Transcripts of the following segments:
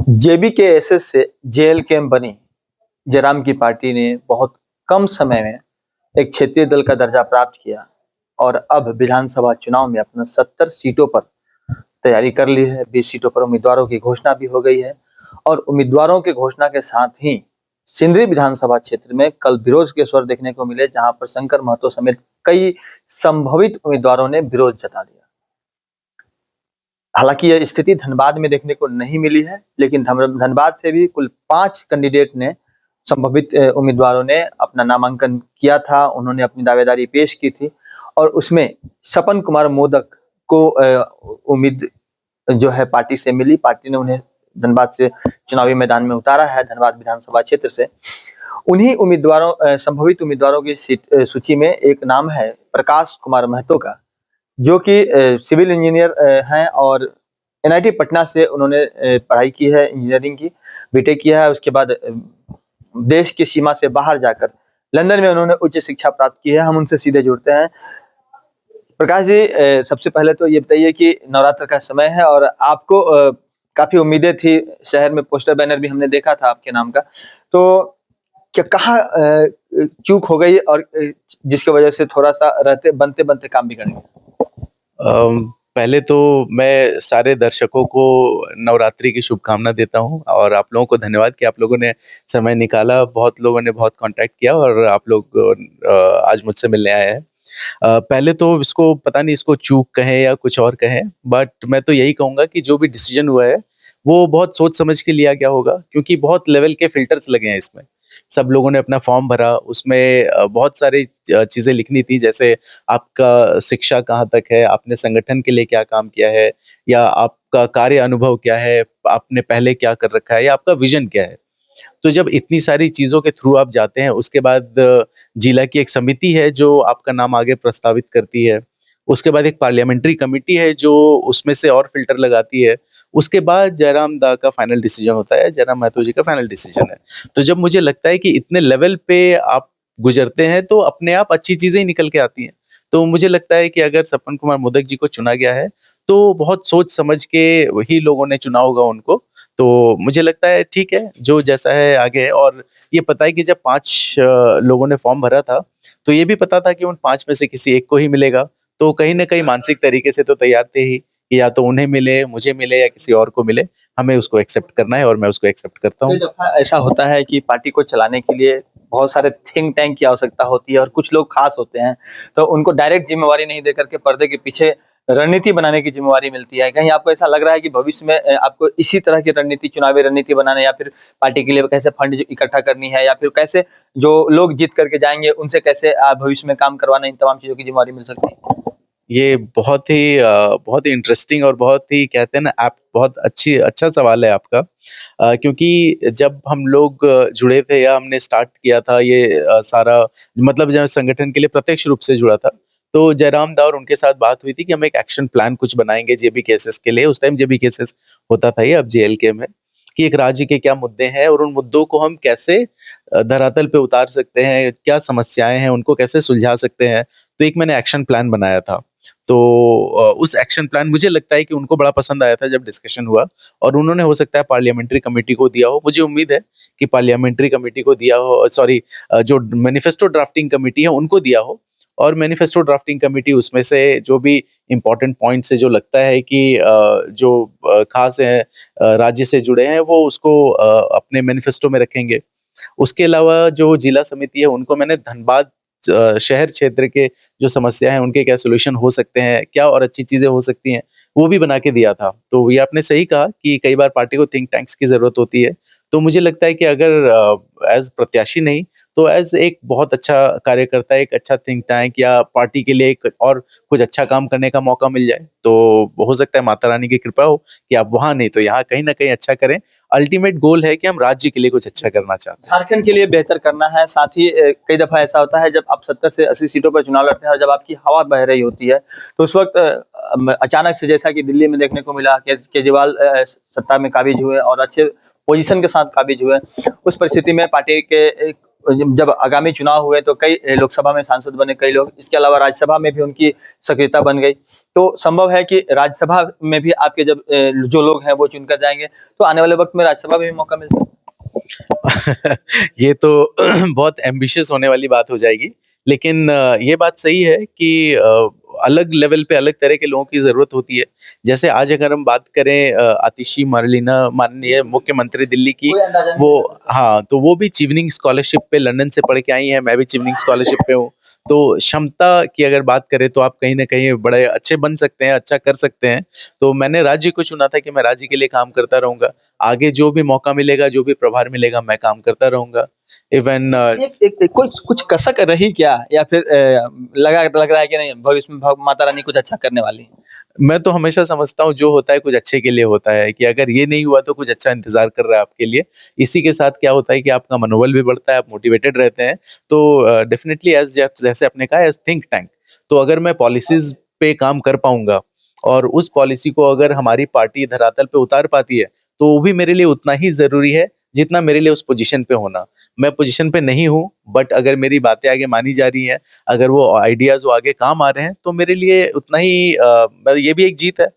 JBKSS से JLKM बनी जयराम की पार्टी ने बहुत कम समय में एक क्षेत्रीय दल का दर्जा प्राप्त किया और अब विधानसभा चुनाव में अपना 70 सीटों पर तैयारी कर ली है। 20 सीटों पर उम्मीदवारों की घोषणा भी हो गई है और उम्मीदवारों के घोषणा के साथ ही सिंदरी विधानसभा क्षेत्र में कल विरोध के स्वर देखने को मिले, जहां पर शंकर महतो समेत कई संभावित उम्मीदवारों ने विरोध जता दिया। हालांकि यह स्थिति धनबाद में देखने को नहीं मिली है, लेकिन धनबाद से भी कुल 5 कैंडिडेट ने संभावित उम्मीदवारों ने अपना नामांकन किया था। उन्होंने अपनी दावेदारी पेश की थी और उसमें सपन कुमार मोदक को उम्मीद जो है पार्टी से मिली। पार्टी ने उन्हें धनबाद से चुनावी मैदान में उतारा है। धनबाद विधानसभा क्षेत्र से उन्हीं उम्मीदवारों संभावित उम्मीदवारों की सूची में एक नाम है प्रकाश कुमार महतो का, जो कि सिविल इंजीनियर हैं और एनआईटी पटना से उन्होंने पढ़ाई की है, इंजीनियरिंग की, बीटेक किया है। उसके बाद देश की सीमा से बाहर जाकर लंदन में उन्होंने उच्च शिक्षा प्राप्त की है। हम उनसे सीधे जुड़ते हैं। प्रकाश जी, सबसे पहले तो ये बताइए कि नवरात्र का समय है और आपको काफी उम्मीदें थी, शहर में पोस्टर बैनर भी हमने देखा था आपके नाम का, तो क्या कहाँ चूक हो गई और जिसकी वजह से थोड़ा सा रहते बनते बनते काम बिगड़ गया? पहले तो मैं सारे दर्शकों को नवरात्रि की शुभकामना देता हूं और आप लोगों को धन्यवाद कि आप लोगों ने समय निकाला। बहुत लोगों ने बहुत कांटेक्ट किया और आप लोग आज मुझसे मिलने आए हैं। पहले तो इसको पता नहीं इसको चूक कहें या कुछ और कहें, बट मैं तो यही कहूँगा कि जो भी डिसीजन हुआ है वो बहुत सोच समझ के लिया गया होगा, क्योंकि बहुत लेवल के फिल्टर्स लगे हैं इसमें। सब लोगों ने अपना फॉर्म भरा, उसमें बहुत सारी चीज़ें लिखनी थी, जैसे आपका शिक्षा कहाँ तक है, आपने संगठन के लिए क्या काम किया है, या आपका कार्य अनुभव क्या है, आपने पहले क्या कर रखा है, या आपका विजन क्या है। तो जब इतनी सारी चीज़ों के थ्रू आप जाते हैं, उसके बाद जिला की एक समिति है जो आपका नाम आगे प्रस्तावित करती है। उसके बाद एक पार्लियामेंट्री कमिटी है जो उसमें से और फ़िल्टर लगाती है। उसके बाद जयराम दा का फाइनल डिसीजन होता है, जयराम महतो जी का फाइनल डिसीजन है। तो जब मुझे लगता है कि इतने लेवल पे आप गुज़रते हैं, तो अपने आप अच्छी चीज़ें ही निकल के आती हैं। तो मुझे लगता है कि अगर सपन कुमार मोदक जी को चुना गया है, तो बहुत सोच समझ के ही लोगों ने चुना होगा उनको। तो मुझे लगता है ठीक है, जो जैसा है आगे है। और ये पता है कि जब 5 लोगों ने फॉर्म भरा था, तो ये भी पता था कि उन 5 में से किसी एक को ही मिलेगा। तो कहीं न कहीं मानसिक तरीके से तो तैयार थे ही कि या तो उन्हें मिले, मुझे मिले या किसी और को मिले, हमें उसको एक्सेप्ट करना है और मैं उसको एक्सेप्ट करता हूँ। कई दफा ऐसा होता है कि पार्टी को चलाने के लिए बहुत सारे थिंक टैंक की आवश्यकता होती है और कुछ लोग खास होते हैं, तो उनको डायरेक्ट जिम्मेवारी नहीं देकर के पर्दे के पीछे रणनीति बनाने की जिम्मेवारी मिलती है। कहीं आपको ऐसा लग रहा है कि भविष्य में आपको इसी तरह की रणनीति, चुनावी रणनीति बनाने या फिर पार्टी के लिए कैसे फंड इकट्ठा करनी है या फिर कैसे जो लोग जीत करके जाएंगे उनसे कैसे भविष्य में काम करवाना, इन तमाम चीजों की जिम्मेवारी मिल सकती है? ये बहुत ही इंटरेस्टिंग और बहुत ही कहते हैं ना, आप बहुत अच्छा सवाल है आपका। क्योंकि जब हम लोग जुड़े थे या हमने स्टार्ट किया था ये सारा, मतलब जब संगठन के लिए प्रत्यक्ष रूप से जुड़ा था, तो जयराम दा और उनके साथ बात हुई थी कि हम एक एक्शन प्लान कुछ बनाएंगे जेबी केसेस के लिए। उस टाइम जेबी केसेस होता था, ये अब जेएलकेएम है, कि एक राज्य के क्या मुद्दे हैं और उन मुद्दों को हम कैसे धरातल पे उतार सकते हैं, क्या समस्याएं हैं उनको कैसे सुलझा सकते हैं। तो एक मैंने एक्शन प्लान बनाया था। तो उस एक्शन प्लान मुझे लगता है कि उनको बड़ा पसंद आया था जब डिस्कशन हुआ, और उन्होंने हो सकता है पार्लियामेंट्री कमेटी को दिया हो। मुझे उम्मीद है कि पार्लियामेंट्री कमेटी को दिया हो, सॉरी, जो मैनिफेस्टो ड्राफ्टिंग कमेटी है उनको दिया हो। और मैनिफेस्टो ड्राफ्टिंग कमेटी उसमें से जो भी इम्पोर्टेंट पॉइंट्स है, जो लगता है कि जो खास है, राज्य से जुड़े हैं, वो उसको अपने मैनिफेस्टो में रखेंगे। उसके अलावा जो जिला समिति है उनको मैंने धनबाद शहर क्षेत्र के जो समस्या है उनके क्या सॉल्यूशन हो सकते हैं, क्या और अच्छी चीजें हो सकती हैं, वो भी बना के दिया था। तो ये आपने सही कहा कि कई बार पार्टी को थिंक टैंक्स की जरूरत होती है। तो मुझे लगता है कि अगर एज प्रत्याशी नहीं तो एज एक बहुत अच्छा कार्यकर्ता, एक अच्छा थिंक टैंक या पार्टी के लिए एक और कुछ अच्छा काम करने का मौका मिल जाए, तो हो सकता है माता रानी की कृपा हो कि आप वहां नहीं तो यहाँ कहीं ना कहीं अच्छा करें। अल्टीमेट गोल है कि हम राज्य के लिए कुछ अच्छा करना चाहते हैं। झारखंड के लिए बेहतर करना है। साथ ही कई दफा ऐसा होता है जब आप 70 से 80 सीटों पर चुनाव लड़ते हैं और जब आपकी हवा बह रही होती है, तो उस वक्त अचानक से, जैसा कि दिल्ली में देखने को मिला, केजरीवाल सत्ता में काबिज हुए और अच्छे पोजीशन के साथ काबिज हुए। उस परिस्थिति में पार्टी के जब आगामी चुनाव हुए तो कई लोकसभा में सांसद बने कई लोग, इसके अलावा राज्यसभा में भी उनकी सक्रियता बन गई। तो संभव है कि राज्यसभा में भी आपके जब जो लोग हैं वो चुनकर जाएंगे, तो आने वाले वक्त में राज्यसभा में भी मौका मिल सकता है। ये तो बहुत एम्बिशियस होने वाली बात हो जाएगी, लेकिन ये बात सही है कि अलग लेवल पे अलग तरह के लोगों की जरूरत होती है। जैसे आज अगर हम बात करें आतिशी मरलीना, माननीय मुख्यमंत्री दिल्ली की, कोई अंदाजा नहीं वो हाँ, तो वो भी चीवनिंग स्कॉलरशिप पे लंदन से पढ़ के आई हैं, मैं भी चीवनिंग स्कॉलरशिप पे हूँ। तो क्षमता की अगर बात करें तो आप कहीं ना कहीं बड़े अच्छे बन सकते हैं, अच्छा कर सकते हैं। तो मैंने राज्य को चुना था कि मैं राज्य के लिए काम करता रहूंगा, आगे जो भी मौका मिलेगा, जो भी प्रभार मिलेगा, मैं काम करता रहूंगा। इवन एक कुछ कसक रही क्या, या फिर लग रहा है कि नहीं भविष्य में माता रानी कुछ अच्छा करने वाली है? मैं तो हमेशा समझता हूँ जो होता है कुछ अच्छे के लिए होता है, कि अगर ये नहीं हुआ तो कुछ अच्छा इंतजार कर रहा है आपके लिए। इसी के साथ क्या होता है कि आपका मनोबल भी बढ़ता है, आप मोटिवेटेड रहते हैं। तो डेफिनेटली एज जैसे आपने कहा एज थिंक टैंक, तो अगर मैं पॉलिसीज पे काम कर पाऊंगा और उस पॉलिसी को अगर हमारी पार्टी धरातल पे उतार पाती है, तो वो भी मेरे लिए उतना ही जरूरी है जितना मेरे लिए उस पोजीशन पे होना। मैं पोजीशन पे नहीं हूँ, बट अगर मेरी बातें आगे मानी जा रही हैं, अगर वो आइडियाज वो आगे काम आ रहे हैं, तो मेरे लिए उतना ही ये भी एक जीत है।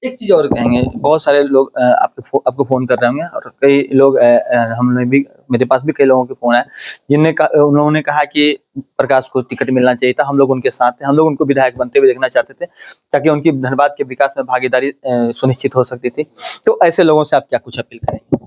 एक चीज़ और कहेंगे, बहुत सारे लोग आपको फ़ोन कर रहे होंगे, और कई लोग हमने भी, मेरे पास भी कई लोगों के फ़ोन आए, उन्होंने कहा कि प्रकाश को टिकट मिलना चाहिए था, हम लोग उनके साथ थे, हम लोग उनको विधायक बनते हुए देखना चाहते थे, ताकि उनकी धनबाद के विकास में भागीदारी सुनिश्चित हो सकती थी। तो ऐसे लोगों से आप क्या कुछ अपील करेंगे?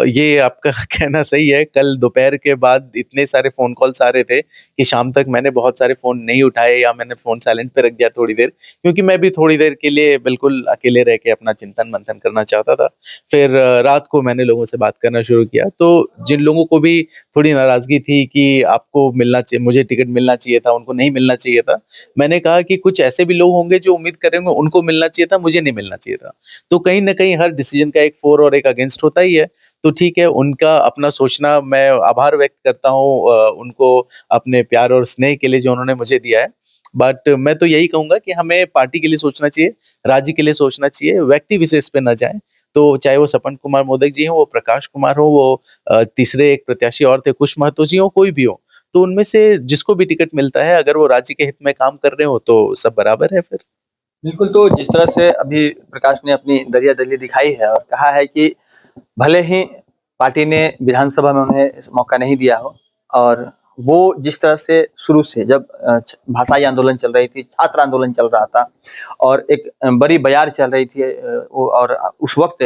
ये आपका कहना सही है। कल दोपहर के बाद इतने सारे फ़ोन कॉल्स आ रहे थे कि शाम तक मैंने बहुत सारे फ़ोन नहीं उठाए, या मैंने फ़ोन साइलेंट पे रख दिया थोड़ी देर, क्योंकि मैं भी थोड़ी देर के लिए बिल्कुल अकेले रह के अपना चिंतन-मंथन करना चाहता था। फिर रात को मैंने लोगों से बात करना शुरू किया, तो जिन लोगों को भी थोड़ी नाराज़गी थी कि आपको मिलना चाहिए, मुझे टिकट मिलना चाहिए था, उनको नहीं मिलना चाहिए था, मैंने कहा कि कुछ ऐसे भी लोग होंगे जो उम्मीद कर रहे होंगे उनको मिलना चाहिए था, मुझे नहीं मिलना चाहिए था। तो कहीं न कहीं हर डिसीज़न का एक फ़ॉर और एक अगेंस्ट होता ही है। तो ठीक है, उनका अपना सोचना, मैं आभार व्यक्त करता हूँ उनको अपने प्यार और स्नेह के लिए जो उन्होंने मुझे दिया है। बट मैं तो यही कहूँगा कि हमें पार्टी के लिए सोचना चाहिए, राज्य के लिए सोचना चाहिए, व्यक्ति विशेष पे ना जाएँ। तो चाहे वो सपन कुमार मोदक जी हों, वो प्रकाश कुमार हों, वो तीसरे एक प्रत्याशी और थे कुश महतो जी हों, कोई भी हो। तो उनमें से जिसको भी टिकट मिलता है, अगर वो राज्य के हित में काम कर रहे हो तो सब बराबर है फिर। बिल्कुल, तो जिस तरह से अभी प्रकाश ने अपनी दरिया-दली दिखाई है और कहा है कि भले ही पार्टी ने विधानसभा में उन्हें इस मौका नहीं दिया हो, और वो जिस तरह से शुरू से जब भाषाई आंदोलन चल रही थी, छात्र आंदोलन चल रहा था, और एक बड़ी बयार चल रही थी, और उस वक्त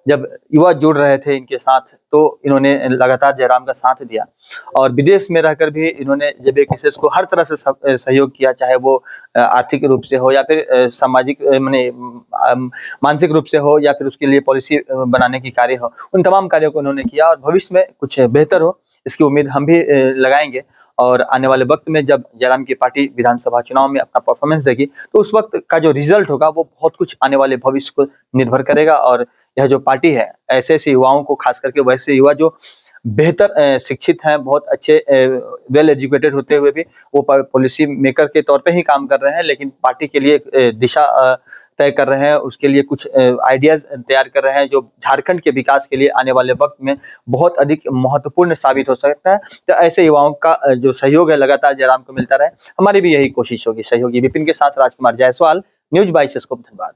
जब युवा जुड़ रहे थे इनके साथ, तो इन्होंने लगातार जयराम का साथ दिया, और विदेश में रहकर भी इन्होंने जेबीएसएस को हर तरह से सहयोग किया, चाहे वो आर्थिक रूप से हो, या फिर सामाजिक मानसिक रूप से हो, या फिर उसके लिए पॉलिसी बनाने की कार्य हो। उन तमाम कार्यों को उन्होंने किया, और भविष्य में कुछ बेहतर हो इसकी उम्मीद हम भी लगाएंगे। और आने वाले वक्त में जब जयराम की पार्टी विधानसभा चुनाव में अपना परफॉर्मेंस देगी, तो उस वक्त का जो रिजल्ट होगा वो बहुत कुछ आने वाले भविष्य को निर्भर करेगा। और यह जो पार्टी है, ऐसे ऐसे युवाओं को, खास करके वैसे युवा जो बेहतर शिक्षित हैं, बहुत अच्छे वेल एजुकेटेड होते हुए भी वो पॉलिसी मेकर के तौर पे ही काम कर रहे हैं, लेकिन पार्टी के लिए दिशा तय कर रहे हैं, उसके लिए कुछ आइडियाज तैयार कर रहे हैं, जो झारखंड के विकास के लिए आने वाले वक्त में बहुत अधिक महत्वपूर्ण साबित हो सकता है। तो ऐसे युवाओं का जो सहयोग है लगातार जयराम को मिलता रहे, हमारी भी यही कोशिश होगी। सहयोगी विपिन के साथ राजकुमार जायसवाल, न्यूज़ 22 स्कूप, धनबाद।